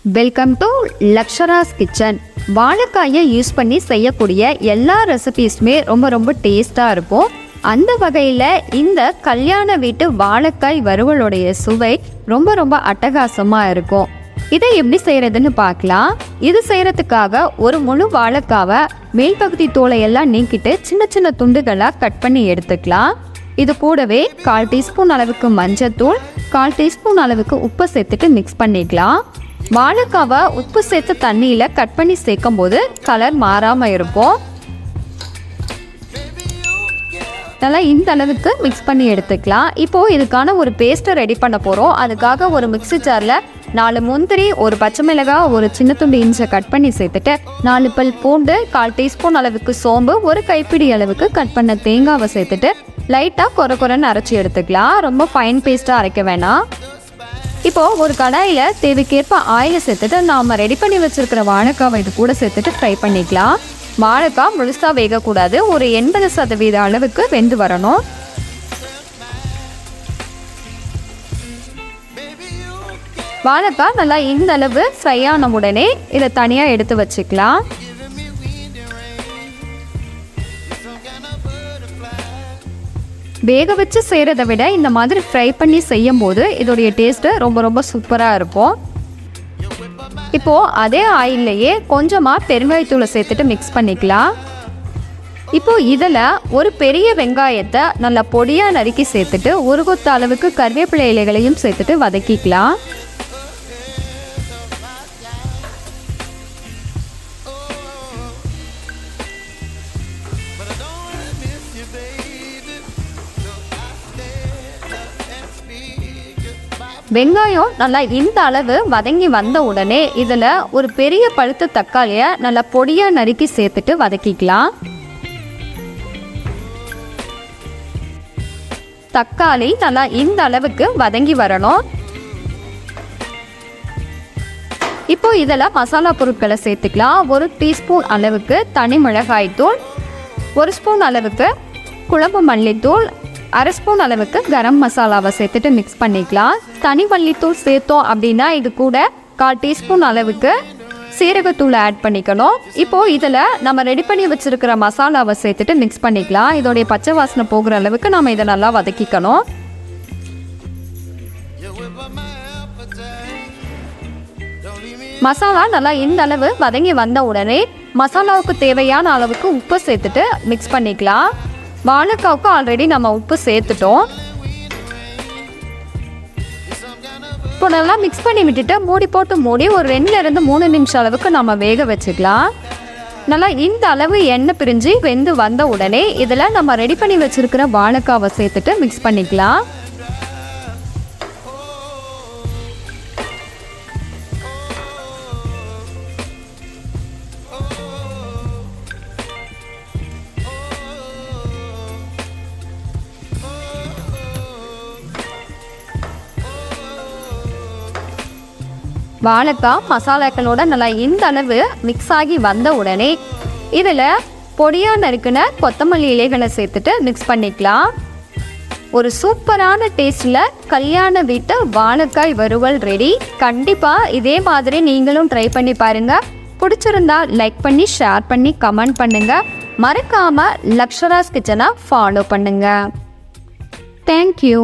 Welcome to Lakshara's kitchen. வாழைக்காயை use பண்ணி செய்யக்கூடிய எல்லா ரெசிபீஸுமே ரொம்ப டேஸ்ட்டாக இருக்கும். அந்த வகையில் இந்த கல்யாண வீட்டு வாழைக்காய் வறுவலுடைய சுவை ரொம்ப அட்டகாசமாக இருக்கும். இதை எப்படி செய்கிறதுன்னு பார்க்கலாம். இது செய்கிறதுக்காக ஒரு முழு வாழைக்காவை மேல்பகுதி தோலை எல்லாம் நீக்கிட்டு சின்ன துண்டுகளாக கட் பண்ணி எடுத்துக்கலாம். இது கூடவே 1/4 டீஸ்பூன் அளவுக்கு மஞ்சத்தூள், 1/4 டீஸ்பூன் அளவுக்கு உப்பு சேர்த்துட்டு மிக்ஸ் பண்ணிக்கலாம். வாழைக்காவை உப்பு சேர்த்து தண்ணியில் கட் பண்ணி சேர்க்கும் போது கலர் மாறாமல் இருக்கும். நல்லா இந்த அளவுக்கு மிக்ஸ் பண்ணி எடுத்துக்கலாம். இப்போது இதுக்கான ஒரு பேஸ்ட்டை ரெடி பண்ண போகிறோம். அதுக்காக ஒரு மிக்ஸி ஜாரில் 4 முந்திரி, ஒரு பச்சை மிளகாய், ஒரு சின்ன துண்டு இஞ்சி கட் பண்ணி சேர்த்துட்டு 4 பல் பூண்டு, 1/4 டீஸ்பூன் அளவுக்கு சோம்பு, ஒரு கைப்பிடி அளவுக்கு கட் பண்ண தேங்காவை சேர்த்துட்டு லைட்டாக கொரன்னு அரைச்சி எடுத்துக்கலாம். ரொம்ப ஃபைன் பேஸ்ட்டாக அரைக்க வேணாம். இப்போது ஒரு கடாயில் தேவைக்கேற்ப ஆயிலை சேர்த்துட்டு நாம் ரெடி பண்ணி வச்சுருக்கிற வாழைக்காவை இது கூட சேர்த்துட்டு ஃப்ரை பண்ணிக்கலாம். வாழைக்காய் முழுசாக வேகக்கூடாது, ஒரு 80% அளவுக்கு வெந்து வரணும். வாழைக்காய் நல்லா இந்த அளவு ஃப்ரை ஆன உடனே இதை தனியாக எடுத்து வச்சுக்கலாம். வேக வச்சு செய்கிறத விட இந்த மாதிரி ஃப்ரை பண்ணி செய்யும் போது இதோடைய டேஸ்ட்டு ரொம்ப சூப்பராக இருக்கும். இப்போது அதே ஆயில்லையே கொஞ்சமாக பெருங்காயத்தூளை சேர்த்துட்டு மிக்ஸ் பண்ணிக்கலாம். இப்போது இதில் ஒரு பெரிய வெங்காயத்தை நல்லா பொடியாக நறுக்கி சேர்த்துட்டு ஒரு கொத்த அளவுக்கு கருவேப்பிலை இலைகளையும் சேர்த்துட்டு வதக்கிக்கலாம். வெங்காயம் நல்லா இந்த அளவு வதங்கி வந்த உடனே இதில் ஒரு பெரிய பழுத்த தக்காளியை நல்லா பொடியாக நறுக்கி சேர்த்துட்டு வதக்கிக்கலாம். தக்காளி நல்லா இந்த அளவுக்கு வதங்கி வரணும். இப்போ இதில் மசாலா பொருட்களை சேர்த்துக்கலாம். 1 டீஸ்பூன் அளவுக்கு தனி மிளகாய் தூள், 1 ஸ்பூன் அளவுக்கு குழம்பு மல்லித்தூள், 1/2 ஸ்பூன் அளவுக்கு கரம் மசாலாவை சேர்த்துட்டு மிக்ஸ் பண்ணிக்கலாம். தனி மல்லித்தூள் சேர்த்தோம் அப்படின்னா இது கூட 1/4 டீஸ்பூன் அளவுக்கு சீரகத்தூளை ஆட் பண்ணிக்கணும். இப்போது இதில் நம்ம ரெடி பண்ணி வச்சுருக்கிற மசாலாவை சேர்த்துட்டு மிக்ஸ் பண்ணிக்கலாம். இதோடைய பச்சை வாசனை போகிற அளவுக்கு நம்ம இதை நல்லா வதக்கிக்கணும். மசாலா நல்லா இந்த அளவு வதங்கி வந்த உடனே மசாலாவுக்கு தேவையான அளவுக்கு உப்பு சேர்த்துட்டு மிக்ஸ் பண்ணிக்கலாம். வாழைக்காவுக்கு ஆல்ரெடி நம்ம உப்பு சேர்த்துட்டோம். இப்போ நல்லா மிக்ஸ் பண்ணி விட்டுட்டு மூடி ஒரு 2-3 நிமிஷம் அளவுக்கு நம்ம வேக வச்சுக்கலாம். நல்லா இந்த அளவு எண்ணெய் பிரிஞ்சு வெந்து வந்த உடனே இதில் நம்ம ரெடி பண்ணி வச்சுருக்கிற வாழைக்காவை சேர்த்துட்டு மிக்ஸ் பண்ணிக்கலாம். வாழைக்காய் மசாலாக்களோட நல்லா இந்த அளவு மிக்ஸ் ஆகி வந்த உடனே இதில் பொடியாக நறுக்கின கொத்தமல்லி இலைகளை சேர்த்துட்டு மிக்ஸ் பண்ணிக்கலாம். ஒரு சூப்பரான டேஸ்டில் கல்யாண வீட்டு வாழைக்காய் வறுவல் ரெடி. கண்டிப்பாக இதே மாதிரி நீங்களும் ட்ரை பண்ணி பாருங்கள். பிடிச்சிருந்தா லைக் பண்ணி, ஷேர் பண்ணி, கமெண்ட் பண்ணுங்கள். மறக்காமல் லக்ஷராஸ் கிச்சனை ஃபாலோ பண்ணுங்கள். தேங்க்யூ.